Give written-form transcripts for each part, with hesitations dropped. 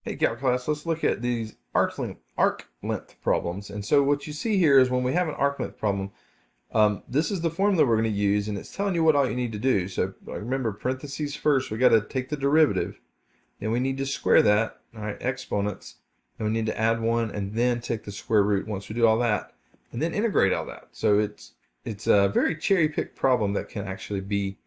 Hey, Calc class, let's look at these arc length problems. And so what you see here is when we have an arc length problem, this is the formula we're going to use, and it's telling you what all you need to do. So remember, parentheses first, we got to take the derivative, then we need to square that, all right, exponents, and we need to add 1, and then take the square root once we do all that, and then integrate all that. So it's a very cherry-picked problem that can actually be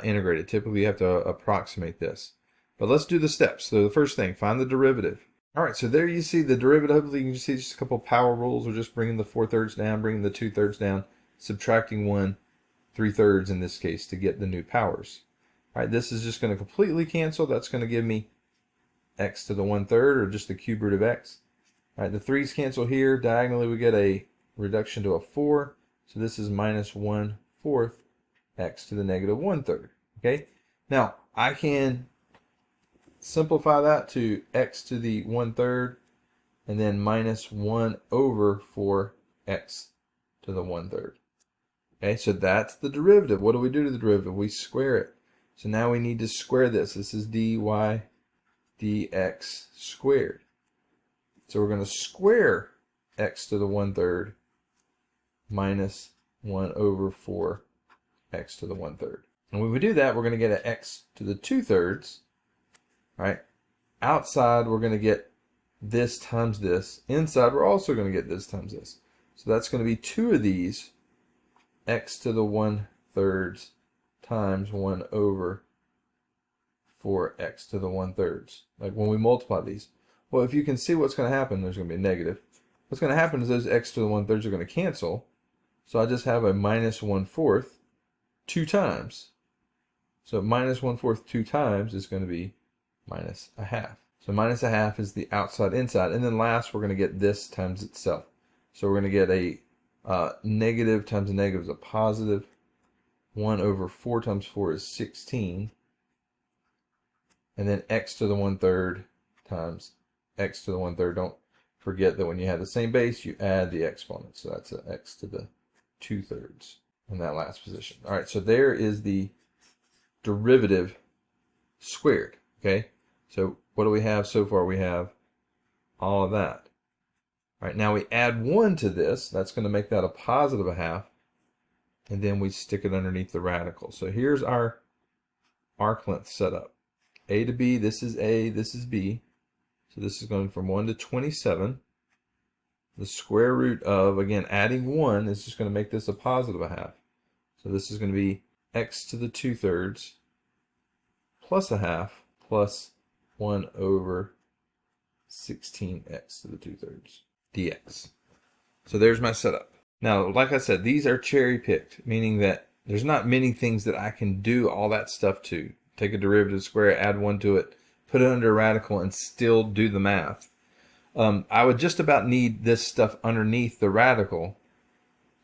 integrated. Typically, you have to approximate this. But let's do the steps. So the first thing, find the derivative. All right, so there you see the derivative. Hopefully you can see just a couple of power rules. We're just bringing the 4/3 down, bringing the 2/3 down, subtracting 1 3/3 in this case to get the new powers. All right, this is just going to completely cancel. That's going to give me x to the 1/3, or just the cube root of x. All right, the 3's cancel here. Diagonally, we get a reduction to a 4. So this is minus 1/4 x to the negative 1/3. Okay, now I can simplify that to x to the 1/3 and then minus 1 over 4x to the 1/3. Okay, so that's the derivative. What do we do to the derivative? We square it. So now we need to square this. This is dy dx squared. So we're going to square x to the 1/3 minus 1 over 4x to the 1/3. And when we do that, we're going to get an x to the 2/3. Right? Outside, we're going to get this times this. Inside, we're also going to get this times this. So that's going to be 2 of these, x to the 1/3 times 1 over 4x to the 1/3. Like when we multiply these. Well, if you can see what's going to happen, there's going to be a negative. What's going to happen is those x to the 1/3 are going to cancel. So I just have a minus 1/4 2 times. So minus 1/4 2 times is going to be minus a half. So minus a half is the outside inside. And then last, we're going to get this times itself. So we're going to get a negative times a negative is a positive. 1 over 4 times 4 is 16. And then x to the 1/3 times x to the 1/3. Don't forget that when you have the same base, you add the exponent. So that's an x to the 2/3 in that last position. All right, so there is the derivative squared. Okay, so what do we have so far? We have all of that. All right, now we add 1 to this. That's going to make that a positive a half. And then we stick it underneath the radical. So here's our arc length setup. A to B, this is A, this is B. So this is going from 1 to 27. The square root of, again, adding 1 is just going to make this a positive a half. So this is going to be x to the 2/3 plus a half plus 1 over 16x to the 2/3 dx. So there's my setup. Now, like I said, these are cherry picked, meaning that there's not many things that I can do all that stuff to. Take a derivative, square it, add 1 to it, put it under a radical, and still do the math. I would just about need this stuff underneath the radical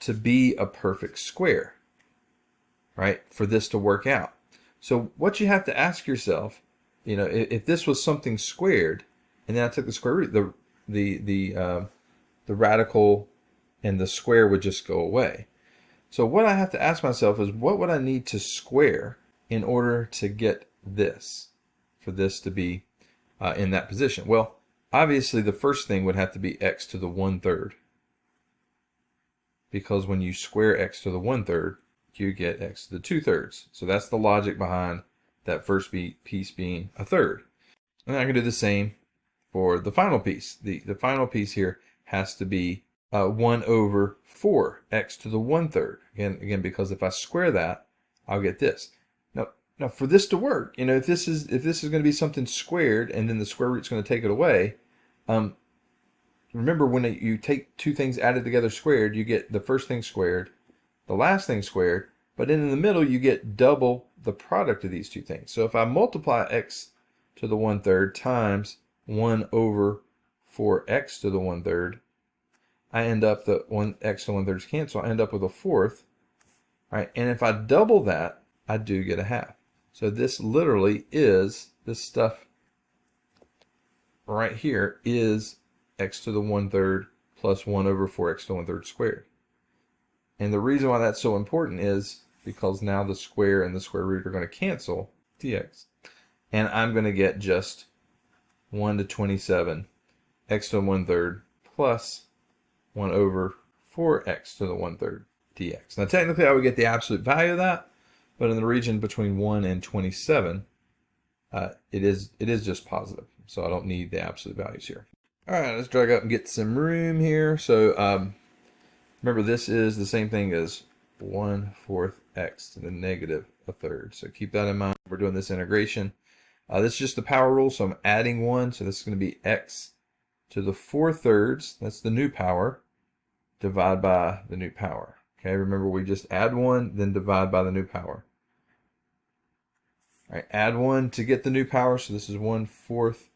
to be a perfect square, right, for this to work out. So what you have to ask yourself, you know, if this was something squared, and then I took the square root, the radical and the square would just go away. So what I have to ask myself is, what would I need to square in order to get this, for this to be in that position? Well, obviously the first thing would have to be x to the 1/3, because when you square x to the 1/3, you get x to the 2/3. So that's the logic behind that first piece being a third. And I can do the same for the final piece. The final piece here has to be 1 over 4x to the 1/3. Again, because if I square that, I'll get this. Now for this to work, you know, if this is going to be something squared and then the square root's going to take it away, remember when you take two things added together squared, you get the first thing squared, the last thing squared, but then in the middle you get double the product of these two things. So if I multiply x to the 1/3 times 1 over 4x to the 1/3, I end up, the x to 1/3 cancel, I end up with a fourth, right? And if I double that, I do get a half. So this literally is, this stuff right here is x to the 1/3 plus 1 over 4x to the 1/3 squared. And the reason why that's so important is because now the square and the square root are going to cancel dx. And I'm going to get just 1 to 27 x to the 1/3 plus 1 over 4x to the 1/3 dx. Now technically I would get the absolute value of that, but in the region between 1 and 27, it is just positive, so I don't need the absolute values here. All right, let's drag up and get some room here. So remember, this is the same thing as 1/4 x to the negative 1/3. So keep that in mind. We're doing this integration. This is just the power rule, so I'm adding 1. So this is going to be x to the 4/3. That's the new power. Divide by the new power. Okay, remember we just add 1, then divide by the new power. All right, add 1 to get the new power. So this is 1/4.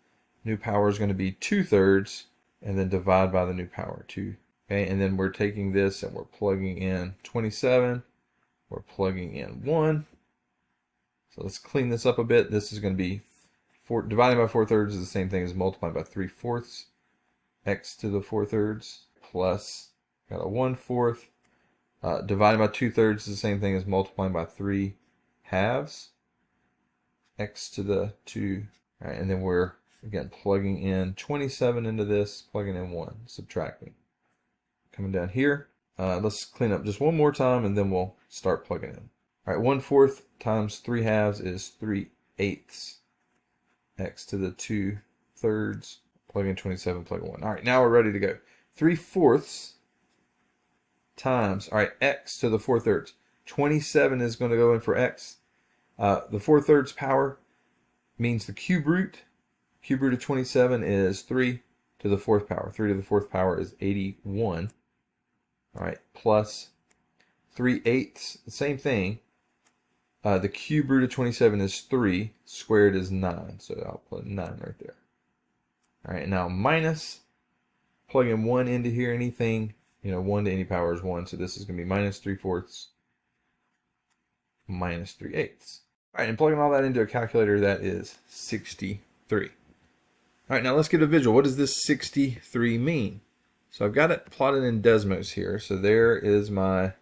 New power is going to be 2/3, and then divide by the new power, 2. Okay, and then we're taking this and we're plugging in 27. We're plugging in 1. So let's clean this up a bit. This is going to be dividing by 4/3 is the same thing as multiplying by 3/4. X to the 4/3 plus, got a 1/4. Dividing by 2/3 is the same thing as multiplying by 3/2. X to the 2. All right, and then we're again plugging in 27 into this, plugging in 1, subtracting. Coming down here, let's clean up just one more time and then we'll start plugging in. All right, 1/4 times 3/2 is 3/8. X to the 2/3, plug in 27, plug in 1. All right, now we're ready to go. 3/4 times, all right, x to the 4/3. 27 is going to go in for x. The 4/3 power means the cube root. Cube root of 27 is 3 to the 4th power. 3 to the 4th power is 81. All right, plus 3/8, the same thing. The cube root of 27 is 3. Squared is 9. So I'll put 9 right there. All right, now minus, plug in 1 into here. Anything, 1 to any power is 1. So this is going to be minus 3/4 minus 3/8. All right, and plugging all that into a calculator, that is 63. All right, now let's get a visual. What does this 63 mean? So I've got it plotted in Desmos here. So there is my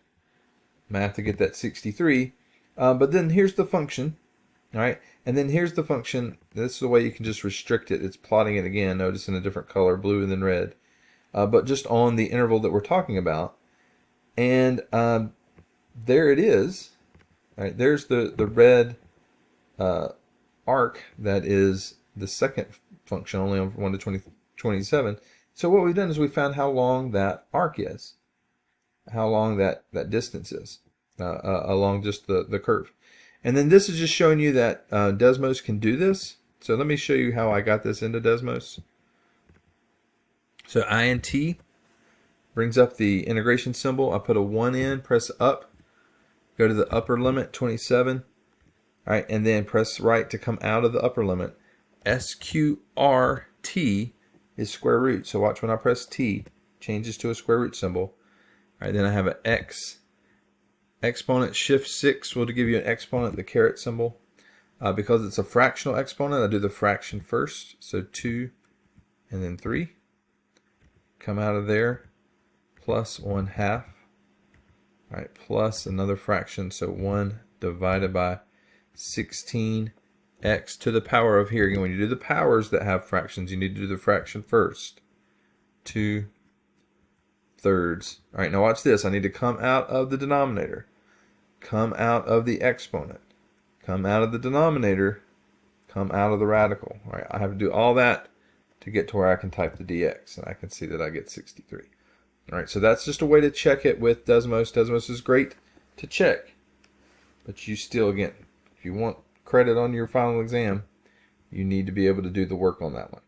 math to get that 63. But then here's the function. All right, and then here's the function. This is the way you can just restrict it. It's plotting it again. Notice in a different color, blue and then red. But just on the interval that we're talking about. And there it is. All right, there's the red arc that is the second function, only on 1 to 27. So what we've done is we found how long that arc is, how long that distance is along just the curve. And then this is just showing you that Desmos can do this. So let me show you how I got this into Desmos. So int brings up the integration symbol. I put a 1 in, press up, go to the upper limit, 27. All right, and then press right to come out of the upper limit. SQRT is square root. So watch when I press T, changes to a square root symbol. All right, then I have an X. Exponent, shift 6 will give you an exponent, the caret symbol. Because it's a fractional exponent, I do the fraction first. So 2 and then 3. Come out of there, plus 1/2. All right, plus another fraction, so 1 divided by 16 x to the power of here. Again, when you do the powers that have fractions, you need to do the fraction first. 2/3. All right, now watch this. I need to come out of the denominator, come out of the exponent, come out of the denominator, come out of the radical. All right, I have to do all that to get to where I can type the dx, and I can see that I get 63. All right, so that's just a way to check it with Desmos. Desmos is great to check, but you still, again, if you want credit on your final exam, you need to be able to do the work on that one.